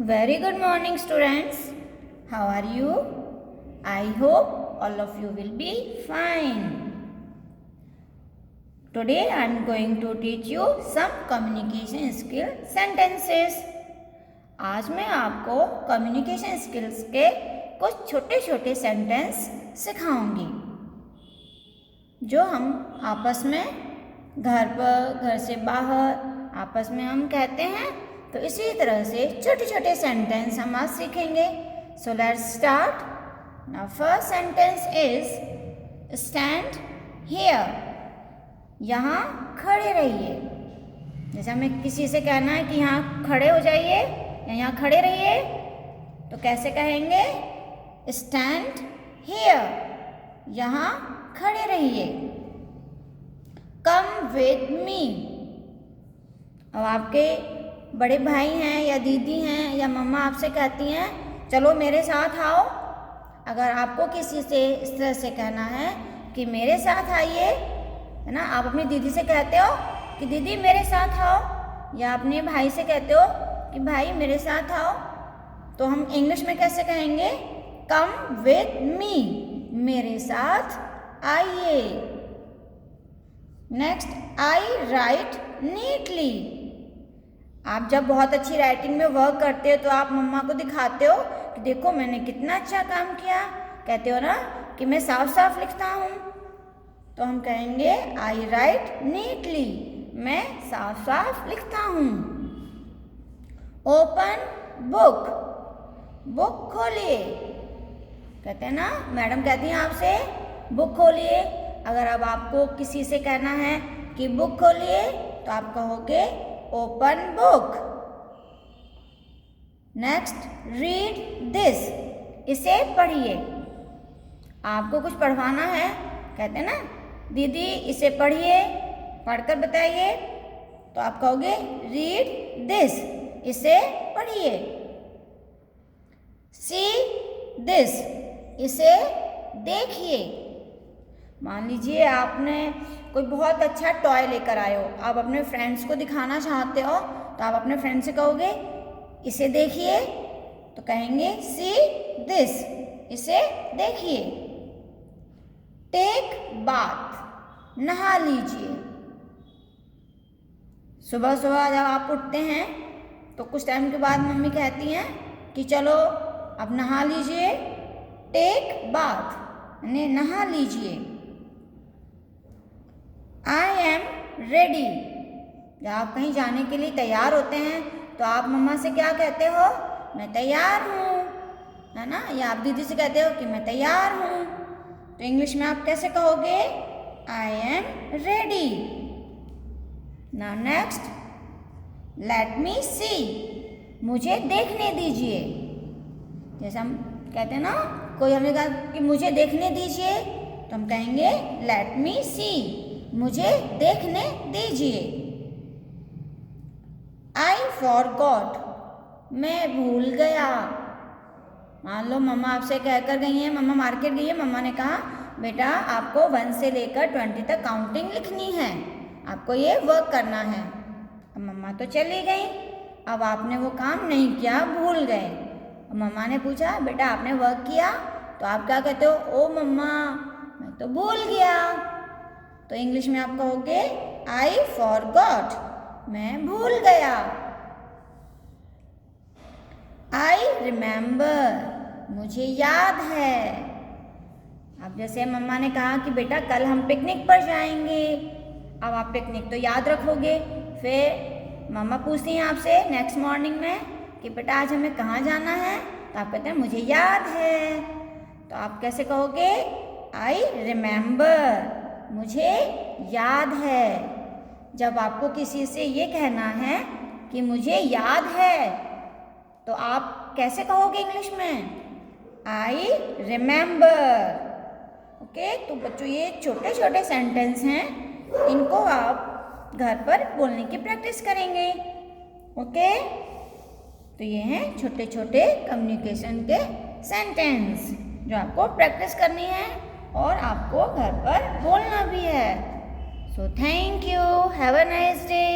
Very good morning, students. How are you? I hope all of you will be fine. Today I am going to teach you some communication skill sentences. आज मैं आपको communication skills के कुछ छोटे छोटे sentence सिखाऊंगी जो हम आपस में घर पर, घर से बाहर आपस में हम कहते हैं। तो इसी तरह से छोटे छोटे सेंटेंस हम आज सीखेंगे। So let's start. Now first sentence is stand here. यहाँ खड़े रहिए। जैसे हमें किसी से कहना है कि यहाँ खड़े हो जाइए या यहाँ खड़े रहिए, तो कैसे कहेंगे? स्टैंड हियर, यहाँ खड़े रहिए। Come with me. अब आपके बड़े भाई हैं या दीदी हैं या मम्मा आपसे कहती हैं चलो मेरे साथ आओ। अगर आपको किसी से इस तरह से कहना है कि मेरे साथ आइए, है ना, आप अपनी दीदी से कहते हो कि दीदी मेरे साथ आओ, या अपने भाई से कहते हो कि भाई मेरे साथ आओ, तो हम इंग्लिश में कैसे कहेंगे? कम विद मी, मेरे साथ आइए। नेक्स्ट, आई राइट नीटली। आप जब बहुत अच्छी राइटिंग में वर्क करते हो तो आप मम्मा को दिखाते हो कि देखो मैंने कितना अच्छा काम किया। कहते हो ना कि मैं साफ साफ लिखता हूँ, तो हम कहेंगे आई राइट नीटली, मैं साफ साफ लिखता हूँ। ओपन बुक, बुक खोलिए। कहते हैं ना, मैडम कहती हैं आपसे बुक खोलिए। अगर अब आपको किसी से कहना है कि बुक खोलिए, तो आप कहोगे open book. Next, read this, इसे पढ़िए। आपको कुछ पढ़वाना है, कहते हैं ना दीदी इसे पढ़िए, पढ़कर बताइए, तो आप कहोगे रीड दिस, इसे पढ़िए। सी दिस, इसे देखिए। मान लीजिए आपने कोई बहुत अच्छा टॉय लेकर आए हो, आप अपने फ्रेंड्स को दिखाना चाहते हो, तो आप अपने फ्रेंड से कहोगे इसे देखिए, तो कहेंगे सी दिस, इसे देखिए। टेक बाथ, नहा लीजिए। सुबह सुबह जब आप उठते हैं तो कुछ टाइम के बाद मम्मी कहती हैं कि चलो अब नहा लीजिए। टेक बाथ यानी नहा लीजिए। आई एम रेडी। जब आप कहीं जाने के लिए तैयार होते हैं तो आप मम्मा से क्या कहते हो? मैं तैयार हूँ, है ना, या आप दीदी से कहते हो कि मैं तैयार हूँ। तो इंग्लिश में आप कैसे कहोगे? I am ready. Now next, let me see, मुझे देखने दीजिए। जैसे हम कहते हैं ना, कोई हमें कहा कि मुझे देखने दीजिए, तो हम कहेंगे लेट मी सी, मुझे देखने दीजिए। आई फॉरगॉट, मैं भूल गया। मान लो मम्मा आपसे कहकर गई हैं, मम्मा मार्केट गई है, मम्मा ने कहा बेटा आपको 1 से लेकर 20 तक काउंटिंग लिखनी है, आपको ये वर्क करना है। अब मम्मा तो चली गई, अब आपने वो काम नहीं किया, भूल गए। मम्मा ने पूछा बेटा आपने वर्क किया? तो आप क्या कहते हो? ओ मम्मा मैं तो भूल गया। तो इंग्लिश में आप कहोगे आई फॉरगॉट, मैं भूल गया। आई रिमेंबर, मुझे याद है। अब जैसे मम्मा ने कहा कि बेटा कल हम पिकनिक पर जाएंगे, अब आप पिकनिक तो याद रखोगे। फिर मम्मा पूछती हैं आपसे नेक्स्ट मॉर्निंग में कि बेटा आज हमें कहाँ जाना है, तो आप कहते हैं मुझे याद है। तो आप कैसे कहोगे? आई रिमेंबर, मुझे याद है। जब आपको किसी से ये कहना है कि मुझे याद है, तो आप कैसे कहोगे इंग्लिश में? I remember. ओके, तो बच्चों ये छोटे छोटे सेंटेंस हैं, इनको आप घर पर बोलने की प्रैक्टिस करेंगे। ओके, तो ये हैं छोटे छोटे कम्युनिकेशन के सेंटेंस जो आपको प्रैक्टिस करनी है और आपको घर पर बोलना भी है। So thank you, have a nice day.